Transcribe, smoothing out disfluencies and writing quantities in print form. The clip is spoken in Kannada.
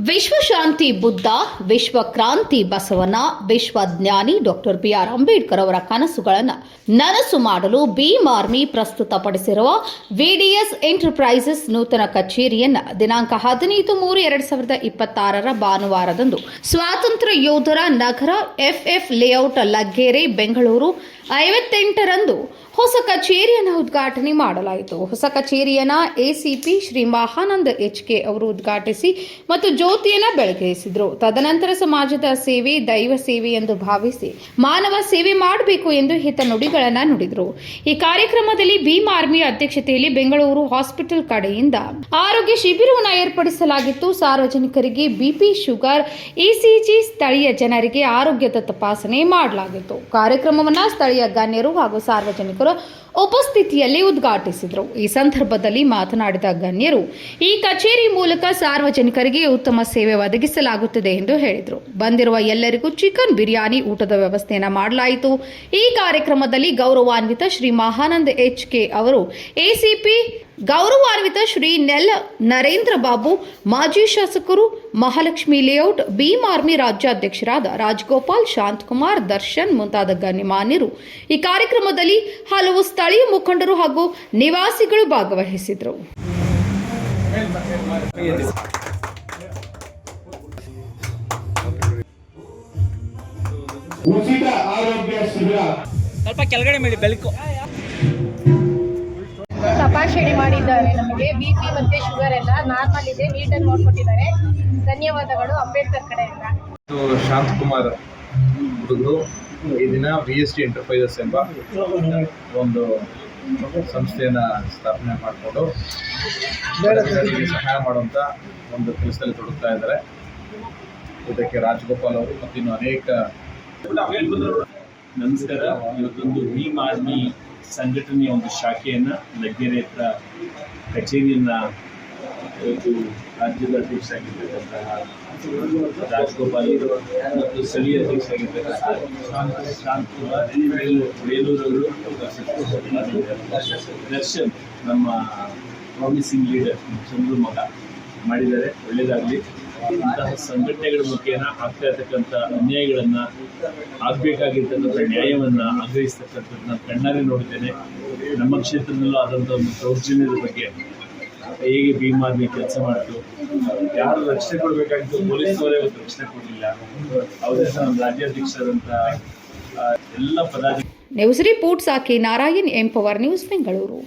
ವಿಶ್ವಶಾಂತಿ ಬುದ್ಧ, ವಿಶ್ವಕ್ರಾಂತಿ ಬಸವಣ್ಣ, ವಿಶ್ವಜ್ಞಾನಿ ಡಾಕ್ಟರ್ ಬಿ.ಆರ್. ಅಂಬೇಡ್ಕರ್ ಅವರ ಕನಸುಗಳನ್ನು ನನಸು ಮಾಡಲು ಭೀಮ್ ಆರ್ಮಿ ಪ್ರಸ್ತುತಪಡಿಸಿರುವ ವಿಡಿಎಸ್ ಎಂಟರ್ಪ್ರೈಸಸ್ ನೂತನ ಕಚೇರಿಯನ್ನು ದಿನಾಂಕ 15/3/2026 ಭಾನುವಾರದಂದು ಸ್ವಾತಂತ್ರ್ಯ ಯೋಧರ ನಗರ FF ಲೇಔಟ್ ಲಗ್ಗೆರೆ ಬೆಂಗಳೂರು 58ರಂದು ಹೊಸ ಕಚೇರಿಯನ್ನು ಉದ್ಘಾಟನೆ ಮಾಡಲಾಯಿತು. ಹೊಸ ಕಚೇರಿಯನ್ನು ACP ಶ್ರೀ ಮಹಾನಂದ HK ಅವರು ಉದ್ಘಾಟಿಸಿ ಮತ್ತು ಜ್ಯೋತಿಯನ್ನು ಬೆಳಗಿಸಿದರು. ತದನಂತರ ಸಮಾಜದ ಸೇವೆ ದೈವ ಸೇವೆ ಎಂದು ಭಾವಿಸಿ ಮಾನವ ಸೇವೆ ಮಾಡಬೇಕು ಎಂದು ಹಿತನುಡಿಗಳನ್ನು ನುಡಿದರು. ಈ ಕಾರ್ಯಕ್ರಮದಲ್ಲಿ ಭೀಮ್ ಆರ್ಮಿ ಅಧ್ಯಕ್ಷತೆಯಲ್ಲಿ ಬೆಂಗಳೂರು ಹಾಸ್ಪಿಟಲ್ ಕಡೆಯಿಂದ ಆರೋಗ್ಯ ಶಿಬಿರವನ್ನು ಏರ್ಪಡಿಸಲಾಗಿತ್ತು. ಸಾರ್ವಜನಿಕರಿಗೆ BP, ಶುಗರ್, ECG, ಸ್ಥಳೀಯ ಜನರಿಗೆ ಆರೋಗ್ಯದ ತಪಾಸಣೆ ಮಾಡಲಾಗಿತ್ತು. ಕಾರ್ಯಕ್ರಮವನ್ನು ಸ್ಥಳೀಯ ಗಣ್ಯರು ಹಾಗೂ ಸಾರ್ವಜನಿಕರು ಉಪಸ್ಥಿತಿಯಲ್ಲಿ ಉದ್ಘಾಟಿಸಿದರು. ಈ ಸಂದರ್ಭದಲ್ಲಿ ಮಾತನಾಡಿದ ಗಣ್ಯರು, ಈ ಕಚೇರಿ ಮೂಲಕ ಸಾರ್ವಜನಿಕರಿಗೆ ಉತ್ತಮ ಸೇವೆ ಒದಗಿಸಲಾಗುತ್ತದೆ ಎಂದು ಹೇಳಿದರು. ಬಂದಿರುವ ಎಲ್ಲರಿಗೂ ಚಿಕನ್ ಬಿರಿಯಾನಿ ಊಟದ ವ್ಯವಸ್ಥೆಯನ್ನು ಮಾಡಲಾಯಿತು. ಈ ಕಾರ್ಯಕ್ರಮದಲ್ಲಿ ಗೌರವಾನ್ವಿತ ಶ್ರೀ ಮಹಾನಂದ HK ಅವರು, ACP ಗೌರವಾನ್ವಿತ ಶ್ರೀ ನರೇಂದ್ರ ಬಾಬು, ಮಾಜಿ ಶಾಸಕರು, ಮಹಾಲಕ್ಷ್ಮಿ ಲೇಔಟ್ ಭೀಮ್ ಆರ್ಮಿ ರಾಜ್ಯಾಧ್ಯಕ್ಷರಾದ ರಾಜಗೋಪಾಲ್, ಶಾಂತಕುಮಾರ್, ದರ್ಶನ್ ಮುಂತಾದ ಗಣ್ಯಮಾನ್ಯರು ಈ ಕಾರ್ಯಕ್ರಮದಲ್ಲಿ ಹಲವು ಸ್ಥಳೀಯ ಮುಖಂಡರು ಹಾಗೂ ನಿವಾಸಿಗಳು ಭಾಗವಹಿಸಿದರು. ಉಚಿತ ಆರೋಗ್ಯ ಶಿಬಿರ ಸ್ವಲ್ಪ ಕೆಳಗಡೆ ಮಾಡಿ ಬೆಳಕು ತಪಾಸಣೆ ಮಾಡಿದ್ದಾರೆ. ನಮಗೆ BP ಮತ್ತೆ ಶುಗರ್ ಎಲ್ಲ ನಾರ್ಮಲ್ ಇದೆ, ನೀಟಾಗಿ ನೋಡ್ಕೊಟ್ಟಿದ್ದಾರೆ. ಧನ್ಯವಾದಗಳು ಅಂಬೇಡ್ಕರ್ ಕಡೆಯಿಂದ. ಶಾಂತಕುಮಾರ್ ಹುಡುಗರು ಈ ದಿನ VST ಎಂಟರ್ಪ್ರೈಸಸ್ ಎಂಬ ಒಂದು ಸಂಸ್ಥೆಯನ್ನು ಸ್ಥಾಪನೆ ಮಾಡಿಕೊಂಡು ಸಹಾಯ ಮಾಡುವಂಥ ಒಂದು ಕೆಲಸದಲ್ಲಿ ತೊಡಗ್ತಾ ಇದ್ದಾರೆ. ಇದಕ್ಕೆ ರಾಜಗೋಪಾಲ್ ಅವರು ಮತ್ತು ಇನ್ನು ಅನೇಕ. ನಮಸ್ಕಾರ. ಇವತ್ತೊಂದು ಭೀಮ್ ಆರ್ಮಿ ಸಂಘಟನೆಯ ಒಂದು ಶಾಖೆಯನ್ನು ಲಗ್ಗೆರೆ ಹತ್ರ ಕಚೇರಿಯನ್ನು ಇವತ್ತು ರಾಜ್ಯದ ಅಧ್ಯಕ್ಷರಾಗಿರ್ತಕ್ಕಂತಹ ರಾಜಗೋಪಾಲ್ ಮತ್ತು ಸ್ಥಳೀಯ ಅಧ್ಯಕ್ಷರಾಗಿರ್ತಕ್ಕಂತಹ ಶಾಂತಕುಮಾರ್, ಬೇಲೂರವರು, ದರ್ಶನ್ ನಮ್ಮ ಪ್ರಾಮಿಸಿಂಗ್ ಲೀಡರ್ ಚಂದ್ರು ಮಗ ಮಾಡಿದ್ದಾರೆ. ಒಳ್ಳೆಯದಾಗಲಿ. ಇಂತಹ ಸಂಘಟನೆಗಳ ಮುಖೇನ ಆಗ್ತಾ ಇರ್ತಕ್ಕಂಥ ಅನ್ಯಾಯಗಳನ್ನು, ಆಗಬೇಕಾಗಿರ್ತಕ್ಕಂಥ ನ್ಯಾಯವನ್ನು ಆಗ್ರಹಿಸ್ತಕ್ಕಂಥದ್ದು ನಾನು ಕಣ್ಣಾರೆ ನೋಡ್ತೇನೆ. ನಮ್ಮ ಕ್ಷೇತ್ರದಲ್ಲೂ ಆದಂಥ ಒಂದು ದೌರ್ಜನ್ಯದ ಬಗ್ಗೆ ಹೇಗೆ ಭೀಮ್ ಆರ್ಮಿ ಕೆಲಸ ಮಾಡ್ತು, ಯಾರು ರಕ್ಷಣೆ ಕೊಡಬೇಕಾಗಿತ್ತು, ಪೊಲೀಸ್ನವರೇ ಇವತ್ತು ರಕ್ಷಣೆ ಕೊಡಲಿಲ್ಲ. ಅವರೇ ನಮ್ಮ ರಾಜ್ಯಾಧ್ಯಕ್ಷರಾದಂಥ ಎಲ್ಲ ಪದಾಧಿಕಾರಿ. ನ್ಯೂಸ್ ರಿಪೋರ್ಟ್ ಸಾಕೆ ನಾರಾಯಣ್, ಎಂಪವರ್ ನ್ಯೂಸ್, ಬೆಂಗಳೂರು.